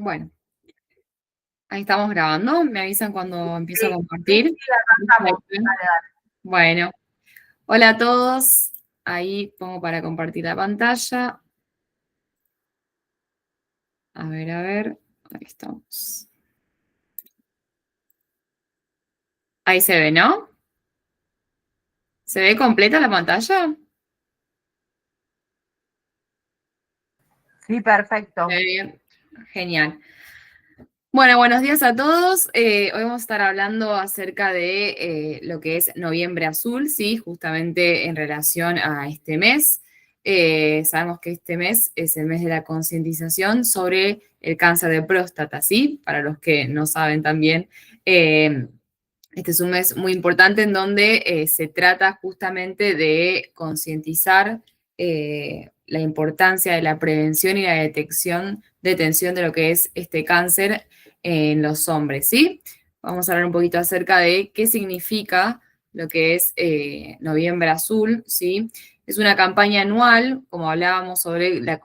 Bueno, ahí estamos grabando. Me avisan cuando empiezo a Sí, sí, compartir. sí, arrancamos. Dale, dale. Bueno, hola a todos. Ahí pongo para compartir la pantalla. A ver, a ver. Ahí estamos. Ahí se ve, ¿no? ¿Se ve completa la pantalla? Sí, perfecto. Se ve bien. Genial. Bueno, buenos días a todos. Hoy vamos a estar hablando acerca de lo que es Noviembre Azul, ¿sí? Justamente en relación a este mes. Sabemos que este mes es el mes de la concientización sobre el cáncer de próstata, ¿sí? Para los que no saben también, este es un mes muy importante en donde se trata justamente de concientizar la importancia de la prevención y la detención de lo que es este cáncer en los hombres, ¿sí? Vamos a hablar un poquito acerca de qué significa lo que es Noviembre Azul, ¿sí? Es una campaña anual, como hablábamos, sobre la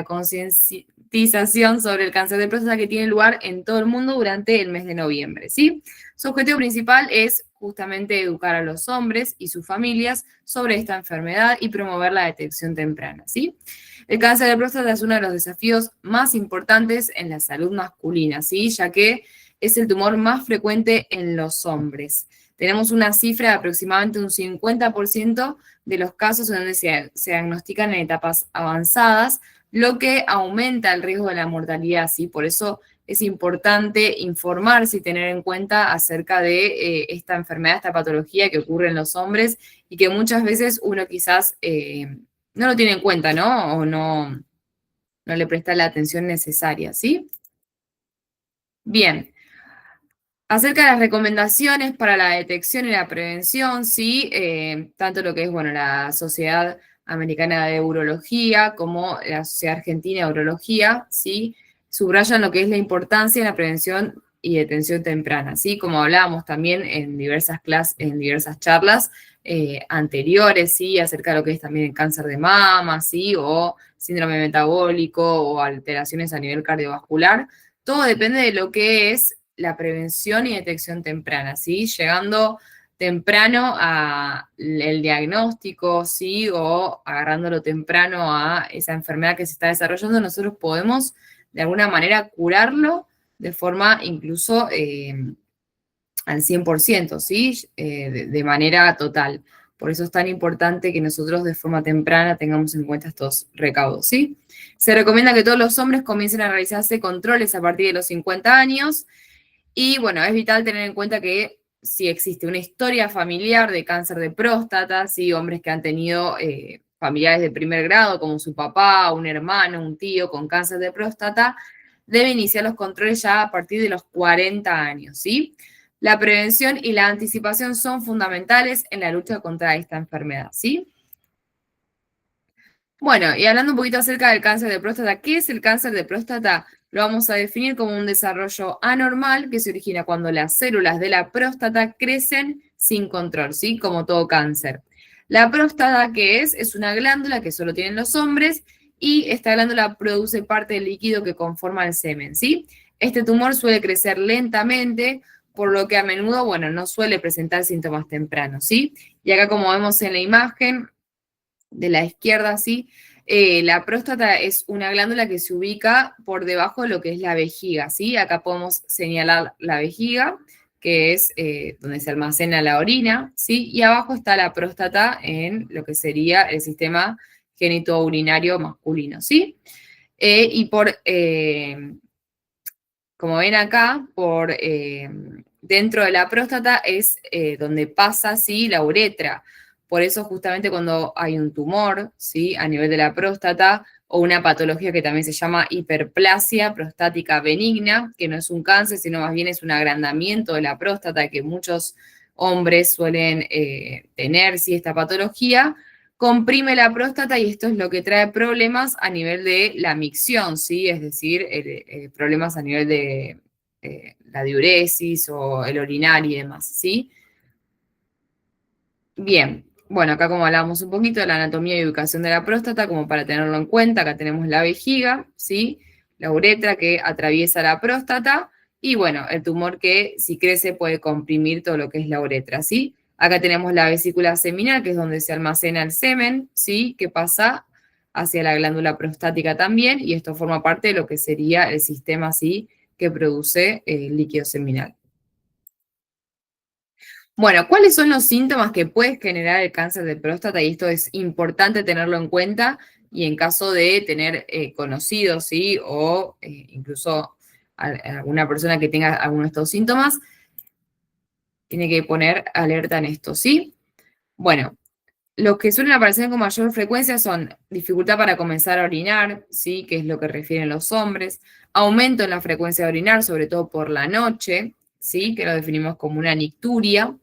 concientización sobre el cáncer de próstata que tiene lugar en todo el mundo durante el mes de noviembre, ¿sí? Su objetivo principal es justamente educar a los hombres y sus familias sobre esta enfermedad y promover la detección temprana, ¿sí? El cáncer de próstata es uno de los desafíos más importantes en la salud masculina, ¿sí? Ya que es el tumor más frecuente en los hombres. Tenemos una cifra de aproximadamente un 50% de los casos en donde se diagnostican en etapas avanzadas, lo que aumenta el riesgo de la mortalidad, ¿sí? Por eso es importante informarse y tener en cuenta acerca de esta enfermedad, esta patología que ocurre en los hombres y que muchas veces uno quizás no lo tiene en cuenta, ¿no? O no le presta la atención necesaria, ¿sí? Bien. Acerca de las recomendaciones para la detección y la prevención, sí, tanto lo que es, bueno, la Sociedad Americana de Urología como la Sociedad Argentina de Urología, sí, subrayan lo que es la importancia de la prevención y detención temprana, sí, como hablábamos también en diversas clases, en diversas charlas anteriores, sí, acerca de lo que es también el cáncer de mama, sí, o síndrome metabólico o alteraciones a nivel cardiovascular. Todo depende de lo que es la prevención y detección temprana, ¿sí? Llegando temprano a el diagnóstico, ¿sí? O agarrándolo temprano a esa enfermedad que se está desarrollando, nosotros podemos de alguna manera curarlo de forma incluso al 100%, ¿sí? De manera total. Por eso es tan importante que nosotros de forma temprana tengamos en cuenta estos recaudos, ¿sí? Se recomienda que todos los hombres comiencen a realizarse controles a partir de los 50 años y bueno, es vital tener en cuenta que si existe una historia familiar de cáncer de próstata, ¿sí? Hombres que han tenido familiares de primer grado, como su papá, un hermano, un tío con cáncer de próstata, debe iniciar los controles ya a partir de los 40 años, ¿sí? La prevención y la anticipación son fundamentales en la lucha contra esta enfermedad, ¿sí? Bueno, y hablando un poquito acerca del cáncer de próstata, ¿qué es el cáncer de próstata? Lo vamos a definir como un desarrollo anormal que se origina cuando las células de la próstata crecen sin control, ¿sí? Como todo cáncer. La próstata, ¿qué es? Es una glándula que solo tienen los hombres y esta glándula produce parte del líquido que conforma el semen, ¿sí? Este tumor suele crecer lentamente, por lo que a menudo, bueno, no suele presentar síntomas tempranos, ¿sí? Y acá como vemos en la imagen, de la izquierda, ¿sí? La próstata es una glándula que se ubica por debajo de lo que es la vejiga, ¿sí? Acá podemos señalar la vejiga, que es donde se almacena la orina, ¿sí? Y abajo está la próstata en lo que sería el sistema genitourinario masculino, ¿sí? Y como ven acá, dentro de la próstata es donde pasa, ¿sí? La uretra. Por eso justamente cuando hay un tumor, ¿sí? A nivel de la próstata o una patología que también se llama hiperplasia prostática benigna, que no es un cáncer, sino más bien es un agrandamiento de la próstata que muchos hombres suelen tener, ¿sí? Esta patología, comprime la próstata y esto es lo que trae problemas a nivel de la micción, ¿sí? Es decir, problemas a nivel de la diuresis o el orinar y demás, ¿sí? Bien, bueno, acá como hablábamos un poquito de la anatomía y ubicación de la próstata, como para tenerlo en cuenta, acá tenemos la vejiga, ¿sí? la uretra que atraviesa la próstata y bueno, el tumor que si crece puede comprimir todo lo que es la uretra, ¿sí? Acá tenemos la vesícula seminal, que es donde se almacena el semen, ¿sí? Que pasa hacia la glándula prostática también, y esto forma parte de lo que sería el sistema, ¿sí? Que produce el líquido seminal. Bueno, ¿cuáles son los síntomas que puede generar el cáncer de próstata? Y esto es importante tenerlo en cuenta y en caso de tener conocidos, ¿sí? O incluso alguna persona que tenga alguno de estos síntomas, tiene que poner alerta en esto, ¿sí? Bueno, los que suelen aparecer con mayor frecuencia son dificultad para comenzar a orinar, ¿sí? Que es lo que refieren los hombres, aumento en la frecuencia de orinar, sobre todo por la noche, ¿sí? Que lo definimos como una nicturia,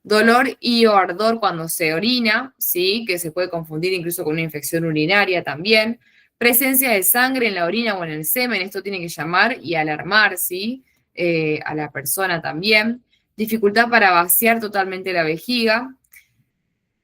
dolor y o ardor cuando se orina, ¿sí? Que se puede confundir incluso con una infección urinaria también, presencia de sangre en la orina o en el semen, esto tiene que llamar y alarmar, ¿sí? A la persona también, dificultad para vaciar totalmente la vejiga,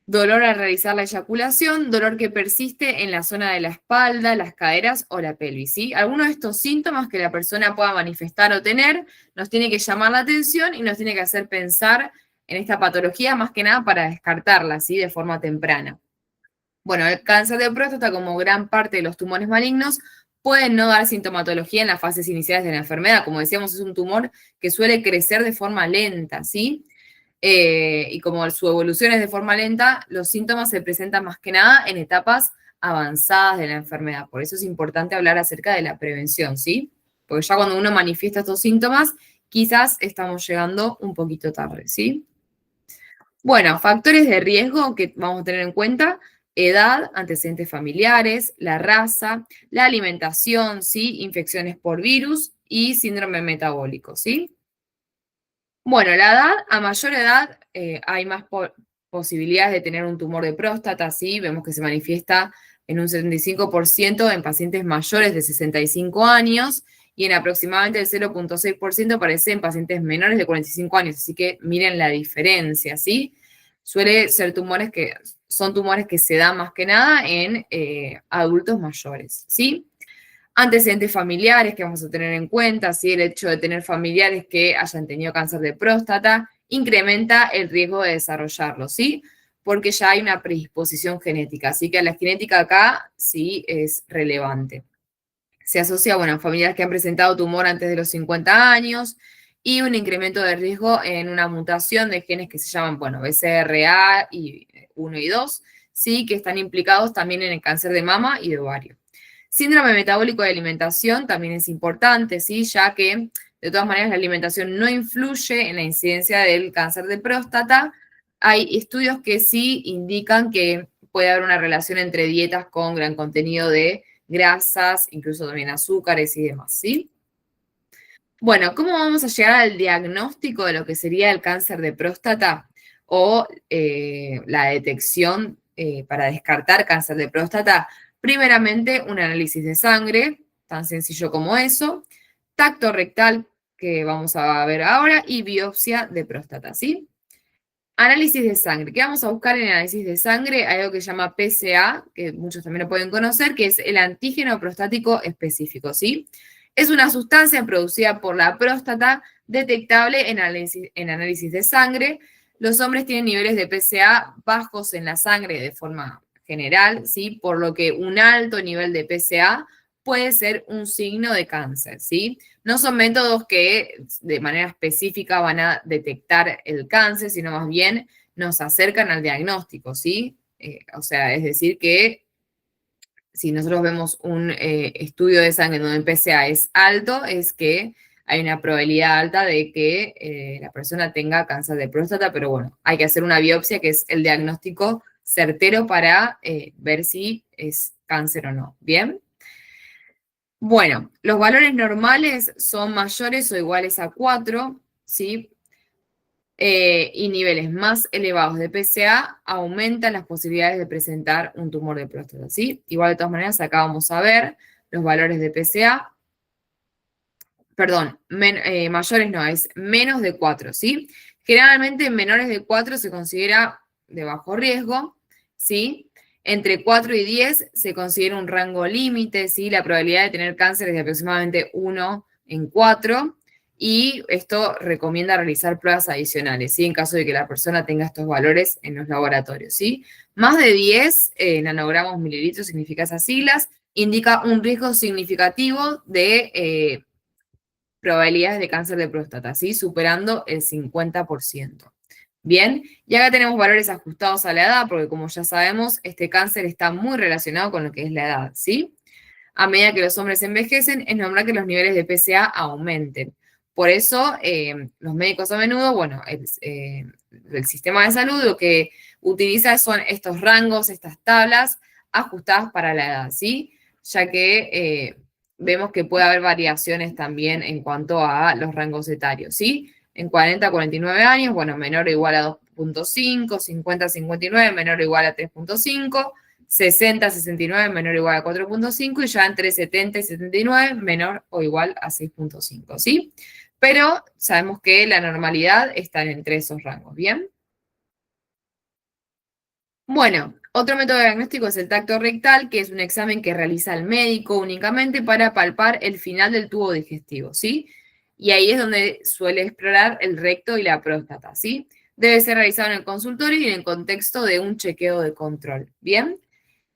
dolor al realizar la eyaculación, dolor que persiste en la zona de la espalda, las caderas o la pelvis, ¿sí? Algunos de estos síntomas que la persona pueda manifestar o tener nos tiene que llamar la atención y nos tiene que hacer pensar en esta patología más que nada para descartarla, ¿sí? De forma temprana. Bueno, el cáncer de próstata, como gran parte de los tumores malignos, pueden no dar sintomatología en las fases iniciales de la enfermedad. Como decíamos, es un tumor que suele crecer de forma lenta, ¿sí? Y como su evolución es de forma lenta, los síntomas se presentan más que nada en etapas avanzadas de la enfermedad. Por eso es importante hablar acerca de la prevención, ¿sí? Porque ya cuando uno manifiesta estos síntomas, quizás estamos llegando un poquito tarde, ¿sí? Bueno, factores de riesgo que vamos a tener en cuenta: edad, antecedentes familiares, la raza, la alimentación, ¿sí? Infecciones por virus y síndrome metabólico, ¿sí? Bueno, la edad, a mayor edad hay más posibilidades de tener un tumor de próstata, ¿sí? Vemos que se manifiesta en un 75% en pacientes mayores de 65 años y en aproximadamente el 0,6% aparece en pacientes menores de 45 años, así que miren la diferencia, ¿sí? Suele ser son tumores que se dan más que nada en adultos mayores, ¿sí? Antecedentes familiares que vamos a tener en cuenta, ¿sí? El hecho de tener familiares que hayan tenido cáncer de próstata incrementa el riesgo de desarrollarlo, ¿sí? Porque ya hay una predisposición genética, así que la genética acá sí es relevante. Se asocia, bueno, a familiares que han presentado tumor antes de los 50 años y un incremento de riesgo en una mutación de genes que se llaman, bueno, BCRA y 1 y 2, ¿sí? Que están implicados también en el cáncer de mama y de ovario. Síndrome metabólico de alimentación también es importante, ¿sí? Ya que de todas maneras la alimentación no influye en la incidencia del cáncer de próstata. Hay estudios que sí indican que puede haber una relación entre dietas con gran contenido de grasas, incluso también azúcares y demás, ¿sí? Bueno, ¿cómo vamos a llegar al diagnóstico de lo que sería el cáncer de próstata o la detección para descartar cáncer de próstata? Primeramente, un análisis de sangre, tan sencillo como eso, tacto rectal, que vamos a ver ahora, y biopsia de próstata, ¿sí? Análisis de sangre. ¿Qué vamos a buscar en el análisis de sangre? Hay algo que se llama PSA, que muchos también lo pueden conocer, que es el antígeno prostático específico, ¿sí? Es una sustancia producida por la próstata detectable en análisis de sangre. Los hombres tienen niveles de PSA bajos en la sangre de forma general, ¿sí? Por lo que un alto nivel de PSA puede ser un signo de cáncer, ¿sí? No son métodos que de manera específica van a detectar el cáncer, sino más bien nos acercan al diagnóstico, ¿sí? O sea, es decir que si nosotros vemos un estudio de sangre donde el PSA es alto, es que hay una probabilidad alta de que la persona tenga cáncer de próstata, pero bueno, hay que hacer una biopsia, que es el diagnóstico certero para ver si es cáncer o no. ¿Bien? Bueno, los valores normales son mayores o iguales a 4, ¿sí? Y niveles más elevados de PSA aumentan las posibilidades de presentar un tumor de próstata, ¿sí? Igual de todas maneras, acá vamos a ver los valores de PSA, perdón, mayores no, es menos de 4, ¿sí? Generalmente menores de 4 se considera de bajo riesgo, ¿sí? Entre 4 y 10 se considera un rango límite, ¿sí? La probabilidad de tener cáncer es de aproximadamente 1 en 4, y esto recomienda realizar pruebas adicionales, ¿sí? En caso de que la persona tenga estos valores en los laboratorios, ¿sí? Más de 10 nanogramos mililitros, significa esas siglas, indica un riesgo significativo de probabilidades de cáncer de próstata, ¿sí? Superando el 50%. Bien, y acá tenemos valores ajustados a la edad, porque como ya sabemos, este cáncer está muy relacionado con lo que es la edad, ¿sí? A medida que los hombres envejecen, es normal que los niveles de PSA aumenten. Por eso, los médicos a menudo, bueno, el sistema de salud lo que utiliza son estos rangos, estas tablas ajustadas para la edad, ¿sí? Ya que vemos que puede haber variaciones también en cuanto a los rangos etarios, ¿sí? En 40 a 49 años, bueno, menor o igual a 2.5, 50 a 59, menor o igual a 3.5, 60 a 69, menor o igual a 4.5, y ya entre 70 y 79, menor o igual a 6.5, ¿sí? Pero sabemos que la normalidad está entre esos rangos, ¿bien? Bueno, otro método diagnóstico es el tacto rectal, que es un examen que realiza el médico únicamente para palpar el final del tubo digestivo, ¿sí? Y ahí es donde suele explorar el recto y la próstata, ¿sí? Debe ser realizado en el consultorio y en el contexto de un chequeo de control, ¿bien?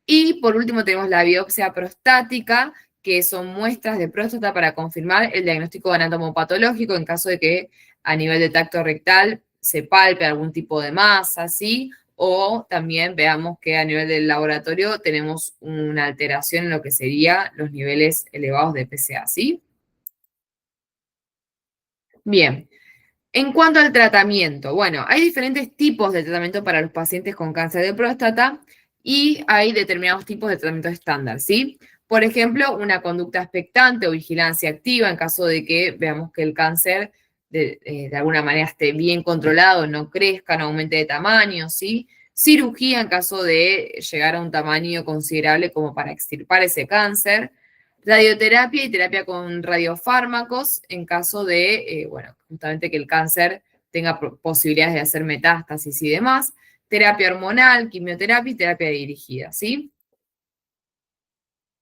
Y por último tenemos la biopsia prostática, que son muestras de próstata para confirmar el diagnóstico anatomopatológico en caso de que a nivel de tacto rectal se palpe algún tipo de masa, ¿sí? O también veamos que a nivel del laboratorio tenemos una alteración en lo que serían los niveles elevados de PSA, ¿sí? Bien, en cuanto al tratamiento, bueno, hay diferentes tipos de tratamiento para los pacientes con cáncer de próstata y hay determinados tipos de tratamiento estándar, ¿sí? Por ejemplo, una conducta expectante o vigilancia activa en caso de que veamos que el cáncer de alguna manera esté bien controlado, no crezca, no aumente de tamaño, ¿sí? Cirugía en caso de llegar a un tamaño considerable como para extirpar ese cáncer. Radioterapia y terapia con radiofármacos en caso de, bueno, justamente que el cáncer tenga posibilidades de hacer metástasis y demás. Terapia hormonal, quimioterapia y terapia dirigida, ¿sí?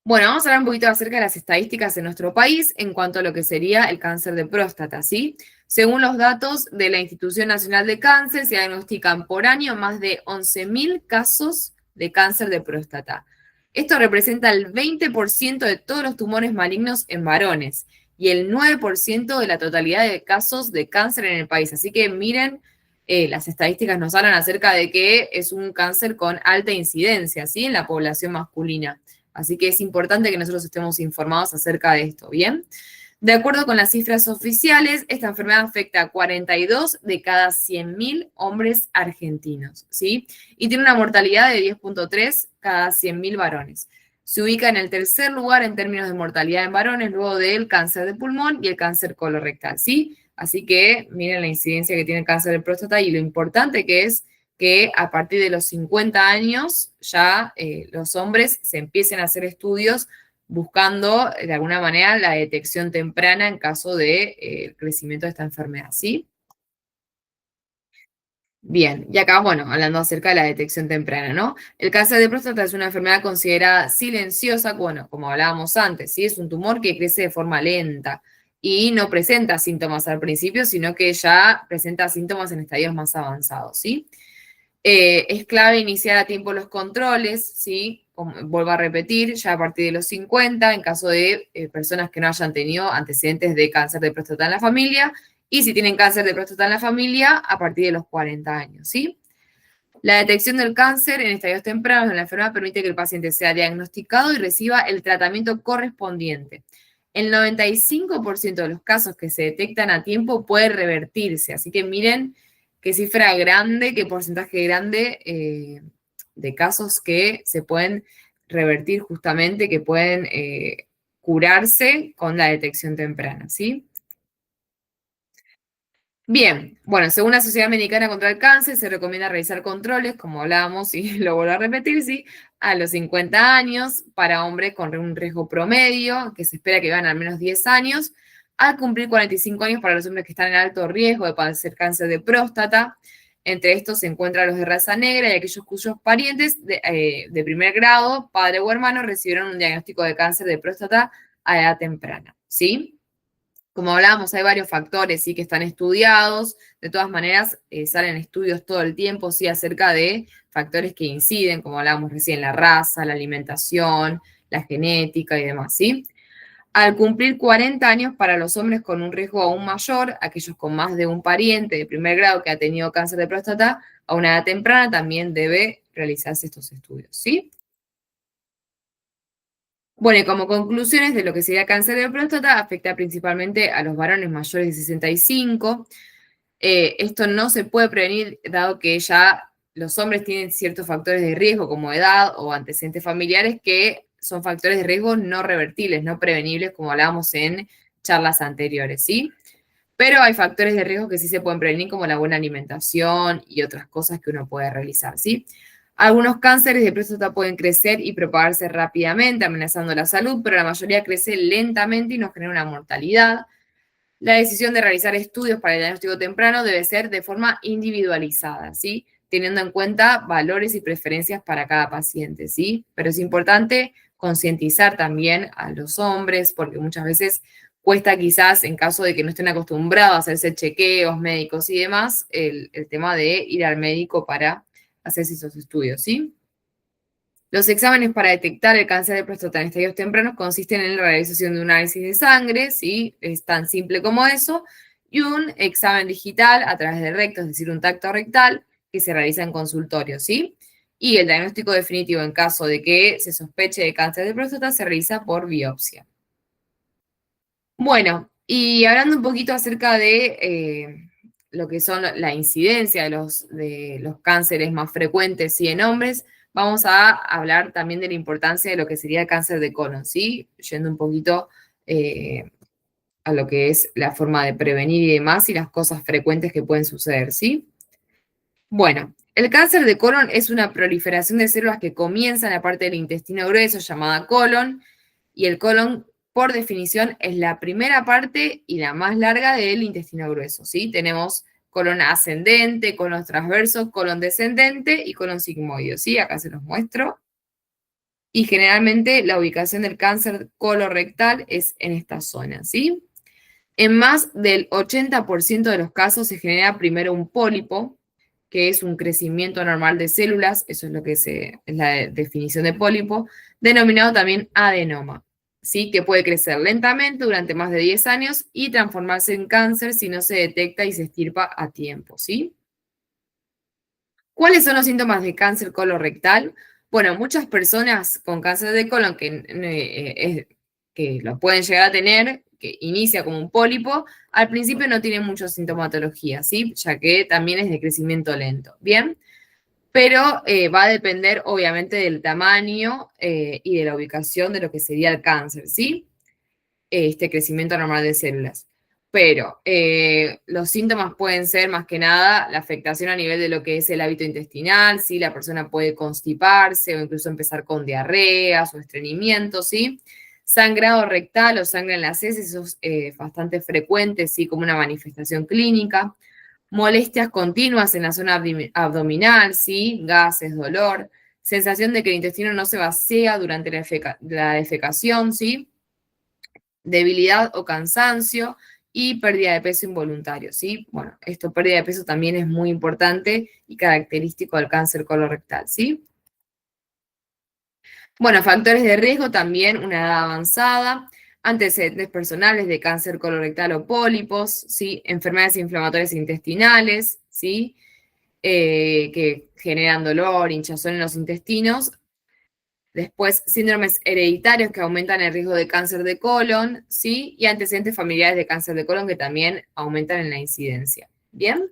Bueno, vamos a hablar un poquito acerca de las estadísticas en nuestro país en cuanto a lo que sería el cáncer de próstata, ¿sí? Según los datos de la Institución Nacional de Cáncer, se diagnostican por año más de 11.000 casos de cáncer de próstata. Esto representa el 20% de todos los tumores malignos en varones y el 9% de la totalidad de casos de cáncer en el país. Así que miren, las estadísticas nos hablan acerca de que es un cáncer con alta incidencia, ¿sí? En la población masculina. Así que es importante que nosotros estemos informados acerca de esto, ¿bien? De acuerdo con las cifras oficiales, esta enfermedad afecta a 42 de cada 100.000 hombres argentinos, ¿sí? Y tiene una mortalidad de 10.3 cada 100.000 varones. Se ubica en el tercer lugar en términos de mortalidad en varones, luego del cáncer de pulmón y el cáncer colorectal, ¿sí? Así que miren la incidencia que tiene el cáncer de próstata y lo importante que es que a partir de los 50 años ya los hombres se empiecen a hacer estudios buscando de alguna manera la detección temprana en caso de crecimiento de esta enfermedad, ¿sí? Bien, y acá, bueno, hablando acerca de la detección temprana, ¿no? El cáncer de próstata es una enfermedad considerada silenciosa, bueno, como hablábamos antes, ¿sí? Es un tumor que crece de forma lenta y no presenta síntomas al principio, sino que ya presenta síntomas en estadios más avanzados, ¿sí? Es clave iniciar a tiempo los controles, ¿sí? Como, vuelvo a repetir, ya a partir de los 50, en caso de personas que no hayan tenido antecedentes de cáncer de próstata en la familia, y si tienen cáncer de próstata en la familia, a partir de los 40 años, ¿sí? La detección del cáncer en estadios tempranos de la enfermedad permite que el paciente sea diagnosticado y reciba el tratamiento correspondiente. El 95% de los casos que se detectan a tiempo puede revertirse, así que miren qué cifra grande, qué porcentaje grande de casos que se pueden revertir justamente, que pueden curarse con la detección temprana, ¿sí? Bien, bueno, según la Sociedad Americana contra el Cáncer, se recomienda realizar controles, como hablábamos y lo vuelvo a repetir, ¿sí? A los 50 años para hombres con un riesgo promedio, que se espera que vivan al menos 10 años, al cumplir 45 años para los hombres que están en alto riesgo de padecer cáncer de próstata. Entre estos se encuentran los de raza negra y aquellos cuyos parientes de primer grado, padre o hermano, recibieron un diagnóstico de cáncer de próstata a edad temprana, ¿sí? Como hablábamos, hay varios factores, sí, que están estudiados. De todas maneras, salen estudios todo el tiempo, sí, acerca de factores que inciden, como hablábamos recién, la raza, la alimentación, la genética y demás, ¿sí? Al cumplir 40 años para los hombres con un riesgo aún mayor, aquellos con más de un pariente de primer grado que ha tenido cáncer de próstata a una edad temprana, también debe realizarse estos estudios, ¿sí? Bueno, y como conclusiones de lo que sería cáncer de próstata, afecta principalmente a los varones mayores de 65. Esto no se puede prevenir dado que ya los hombres tienen ciertos factores de riesgo como edad o antecedentes familiares que son factores de riesgo no revertibles, no prevenibles, como hablábamos en charlas anteriores, ¿sí? Pero hay factores de riesgo que sí se pueden prevenir, como la buena alimentación y otras cosas que uno puede realizar, ¿sí? Algunos cánceres de próstata pueden crecer y propagarse rápidamente, amenazando la salud, pero la mayoría crece lentamente y nos genera una mortalidad. La decisión de realizar estudios para el diagnóstico temprano debe ser de forma individualizada, ¿sí? Teniendo en cuenta valores y preferencias para cada paciente, ¿sí? Pero es importante concientizar también a los hombres, porque muchas veces cuesta quizás, en caso de que no estén acostumbrados a hacerse chequeos médicos y demás, el tema de ir al médico para hacerse esos estudios, ¿sí? Los exámenes para detectar el cáncer de próstata en estadios tempranos consisten en la realización de un análisis de sangre, ¿sí? Es tan simple como eso, y un examen digital a través del recto, es decir, un tacto rectal, que se realiza en consultorio, ¿sí? Y el diagnóstico definitivo en caso de que se sospeche de cáncer de próstata se realiza por biopsia. Bueno, y hablando un poquito acerca de lo que son la incidencia de los cánceres más frecuentes, ¿sí? En hombres, vamos a hablar también de la importancia de lo que sería el cáncer de colon, ¿sí? Yendo un poquito a lo que es la forma de prevenir y demás y las cosas frecuentes que pueden suceder, ¿sí? Bueno, el cáncer de colon es una proliferación de células que comienza en la parte del intestino grueso llamada colon, y el colon, por definición, es la primera parte y la más larga del intestino grueso, ¿sí? Tenemos colon ascendente, colon transverso, colon descendente y colon sigmoide, ¿sí? Acá se los muestro. Y generalmente la ubicación del cáncer colorectal es en esta zona, ¿sí? En más del 80% de los casos se genera primero un pólipo, que es un crecimiento normal de células, eso es lo que es la definición de pólipo, denominado también adenoma, ¿sí? Que puede crecer lentamente durante más de 10 años y transformarse en cáncer si no se detecta y se extirpa a tiempo, ¿sí? ¿Cuáles son los síntomas de cáncer colorectal? Bueno, muchas personas con cáncer de colon que lo pueden llegar a tener, que inicia como un pólipo, al principio no tienen mucha sintomatología, ¿sí? Ya que también es de crecimiento lento, ¿bien? Pero va a depender obviamente del tamaño y de la ubicación de lo que sería el cáncer, ¿sí? Este crecimiento normal de células. Pero los síntomas pueden ser más que nada la afectación a nivel de lo que es el hábito intestinal, ¿sí? La persona puede constiparse o incluso empezar con diarreas o estreñimiento, ¿sí? Sangrado rectal o sangre en las heces, eso es bastante frecuente, ¿sí? Como una manifestación clínica. Molestias continuas en la zona abdominal, ¿sí? Gases, dolor. Sensación de que el intestino no se vacía durante la defecación, ¿sí? Debilidad o cansancio y pérdida de peso involuntario, ¿sí? Bueno, esto, pérdida de peso también es muy importante y característico del cáncer colorectal, ¿sí? Bueno, factores de riesgo también, una edad avanzada, antecedentes personales de cáncer colorectal o pólipos, ¿sí? Enfermedades inflamatorias intestinales, ¿sí? Que generan dolor, hinchazón en los intestinos. Después, síndromes hereditarios que aumentan el riesgo de cáncer de colon, ¿sí? Y antecedentes familiares de cáncer de colon que también aumentan en la incidencia. ¿Bien?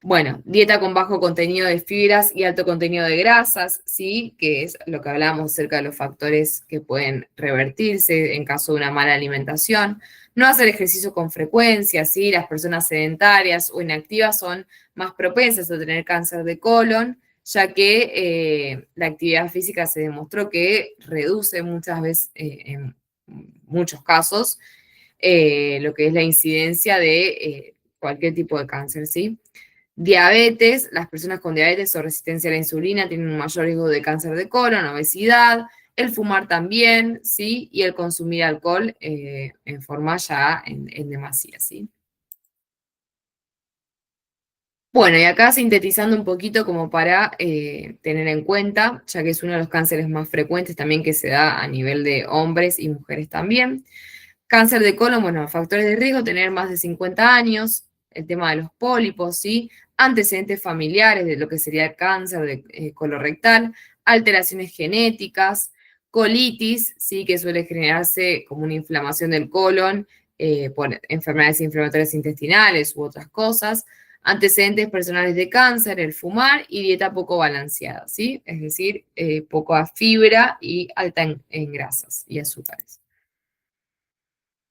Bueno, dieta con bajo contenido de fibras y alto contenido de grasas, ¿sí? Que es lo que hablábamos acerca de los factores que pueden revertirse en caso de una mala alimentación. No hacer ejercicio con frecuencia, ¿sí? Las personas sedentarias o inactivas son más propensas a tener cáncer de colon, ya que la actividad física se demostró que reduce muchas veces, en muchos casos, lo que es la incidencia de cualquier tipo de cáncer, ¿sí? Diabetes, las personas con diabetes o resistencia a la insulina tienen un mayor riesgo de cáncer de colon, obesidad, el fumar también, ¿sí? Y el consumir alcohol en forma ya en demasía, ¿sí? Bueno, y acá sintetizando un poquito como para tener en cuenta, ya que es uno de los cánceres más frecuentes también que se da a nivel de hombres y mujeres también. Cáncer de colon, bueno, factores de riesgo, tener más de 50 años, el tema de los pólipos, ¿sí? Antecedentes familiares de lo que sería el cáncer de colorectal, alteraciones genéticas, colitis, ¿sí? Que suele generarse como una inflamación del colon por enfermedades inflamatorias intestinales u otras cosas, antecedentes personales de cáncer, el fumar y dieta poco balanceada, ¿sí? Es decir, poca fibra y alta en grasas y azúcares.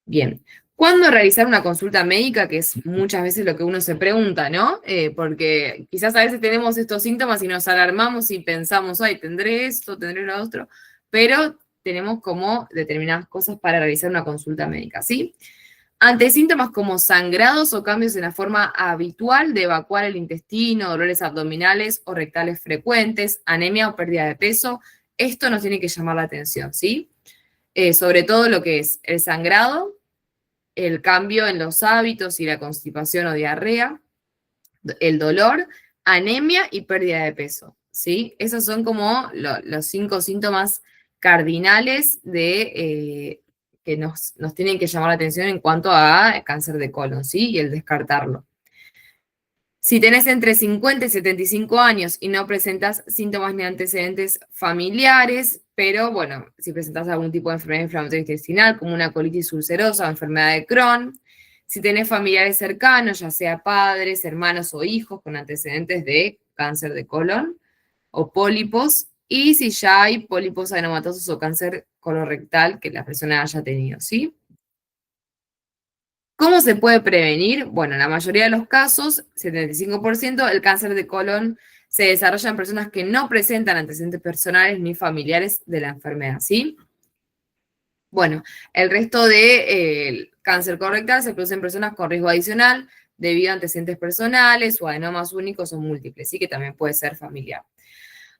Bien, ¿cuándo realizar una consulta médica? Que es muchas veces lo que uno se pregunta, ¿no? Porque quizás a veces tenemos estos síntomas y nos alarmamos y pensamos, ay, tendré esto, tendré lo otro, pero tenemos como determinadas cosas para realizar una consulta médica, ¿sí? Ante síntomas como sangrados o cambios en la forma habitual de evacuar el intestino, dolores abdominales o rectales frecuentes, anemia o pérdida de peso, esto nos tiene que llamar la atención, ¿sí? Sobre todo lo que es el sangrado, el cambio en los hábitos y la constipación o diarrea, el dolor, anemia y pérdida de peso, ¿sí? Esos son como los 5 síntomas cardinales que nos tienen que llamar la atención en cuanto a cáncer de colon, ¿sí? Y el descartarlo. Si tenés entre 50 y 75 años y no presentas síntomas ni antecedentes familiares, pero bueno, si presentas algún tipo de enfermedad inflamatoria intestinal, como una colitis ulcerosa o enfermedad de Crohn, si tenés familiares cercanos, ya sea padres, hermanos o hijos con antecedentes de cáncer de colon o pólipos, y si ya hay pólipos adenomatosos o cáncer colorectal que la persona haya tenido, ¿sí? ¿Cómo se puede prevenir? Bueno, en la mayoría de los casos, 75%, el cáncer de colon se desarrolla en personas que no presentan antecedentes personales ni familiares de la enfermedad, ¿sí? Bueno, el resto del cáncer colorectal se produce en personas con riesgo adicional debido a antecedentes personales o adenomas únicos o múltiples, ¿sí? Que también puede ser familiar.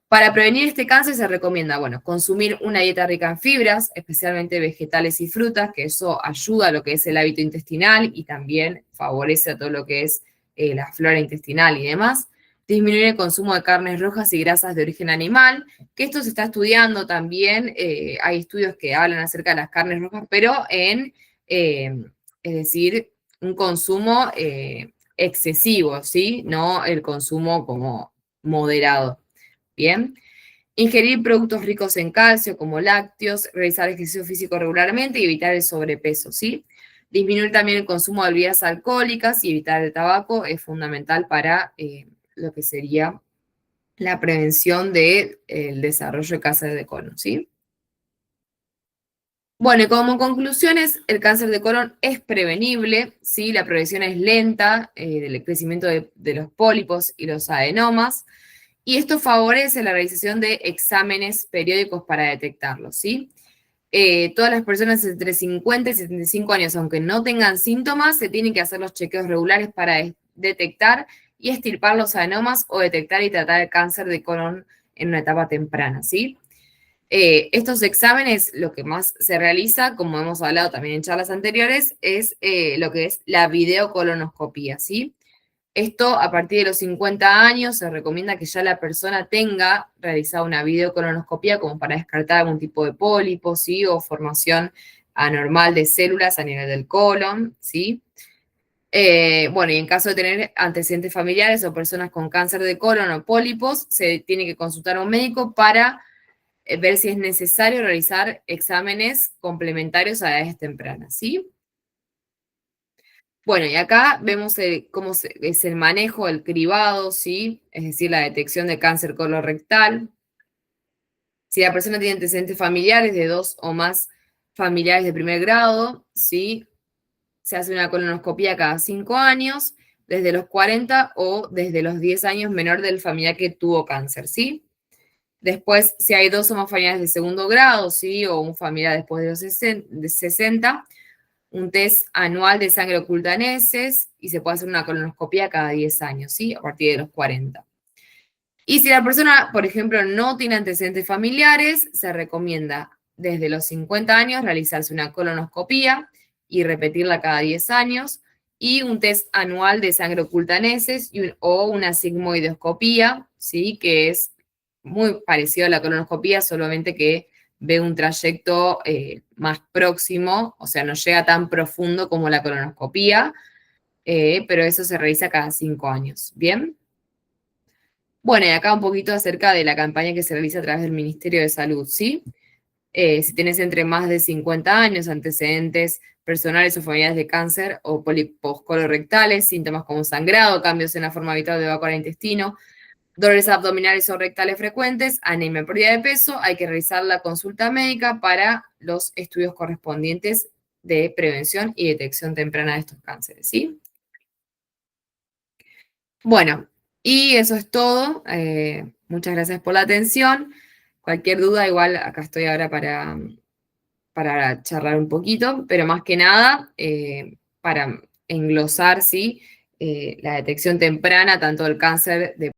Para prevenir este cáncer se recomienda, bueno, consumir una dieta rica en fibras, especialmente vegetales y frutas, que eso ayuda a lo que es el hábito intestinal y también favorece a todo lo que es la flora intestinal y demás. Disminuir el consumo de carnes rojas y grasas de origen animal, que esto se está estudiando también, hay estudios que hablan acerca de las carnes rojas, pero es decir, un consumo excesivo, ¿sí? No el consumo como moderado. Bien. Ingerir productos ricos en calcio, como lácteos, realizar ejercicio físico regularmente y evitar el sobrepeso, ¿sí? Disminuir también el consumo de bebidas alcohólicas y evitar el tabaco es fundamental para lo que sería la prevención del desarrollo de cáncer de colon, ¿sí? Bueno, y como conclusiones, el cáncer de colon es prevenible, ¿sí? La progresión es lenta del crecimiento de los pólipos y los adenomas, y esto favorece la realización de exámenes periódicos para detectarlo, ¿sí? Todas las personas entre 50 y 75 años, aunque no tengan síntomas, se tienen que hacer los chequeos regulares para detectar y extirpar los adenomas o detectar y tratar el cáncer de colon en una etapa temprana, ¿sí? Estos exámenes, lo que más se realiza, como hemos hablado también en charlas anteriores, es lo que es la videocolonoscopía, ¿sí? Esto a partir de los 50 años se recomienda que ya la persona tenga realizada una videocolonoscopia como para descartar algún tipo de pólipo, ¿sí? O formación anormal de células a nivel del colon, ¿sí? Bueno, y en caso de tener antecedentes familiares o personas con cáncer de colon o pólipos, se tiene que consultar a un médico para ver si es necesario realizar exámenes complementarios a edades tempranas, ¿sí? Bueno, y acá vemos cómo es el manejo, el cribado, ¿sí? Es decir, la detección de cáncer colorectal. Si la persona tiene antecedentes familiares de 2 o más familiares de primer grado, ¿sí? Se hace una colonoscopia cada 5 años, desde los 40 o desde los 10 años menor del familiar que tuvo cáncer, ¿sí? Después, si hay 2 o más familiares de segundo grado, ¿sí? O un familiar después de los 60, un test anual de sangre oculta en heces y se puede hacer una colonoscopia cada 10 años, ¿sí? A partir de los 40. Y si la persona, por ejemplo, no tiene antecedentes familiares, se recomienda desde los 50 años realizarse una colonoscopia y repetirla cada 10 años, y un test anual de sangre oculta en heces o una sigmoidoscopía, ¿sí? Que es muy parecido a la colonoscopia, solamente que ve un trayecto más próximo, o sea, no llega tan profundo como la colonoscopia, pero eso se realiza cada 5 años. ¿Bien? Bueno, y acá un poquito acerca de la campaña que se realiza a través del Ministerio de Salud, ¿sí? Si tienes entre más de 50 años, antecedentes personales o familiares de cáncer o pólipos colorectales, síntomas como sangrado, cambios en la forma habitual de evacuar el intestino, dolores abdominales o rectales frecuentes, anemia, pérdida de peso, hay que realizar la consulta médica para los estudios correspondientes de prevención y detección temprana de estos cánceres, ¿sí? Bueno, y eso es todo. Muchas gracias por la atención. Cualquier duda, igual acá estoy ahora para charlar un poquito, pero más que nada para englosar, ¿sí? La detección temprana, tanto del cáncer de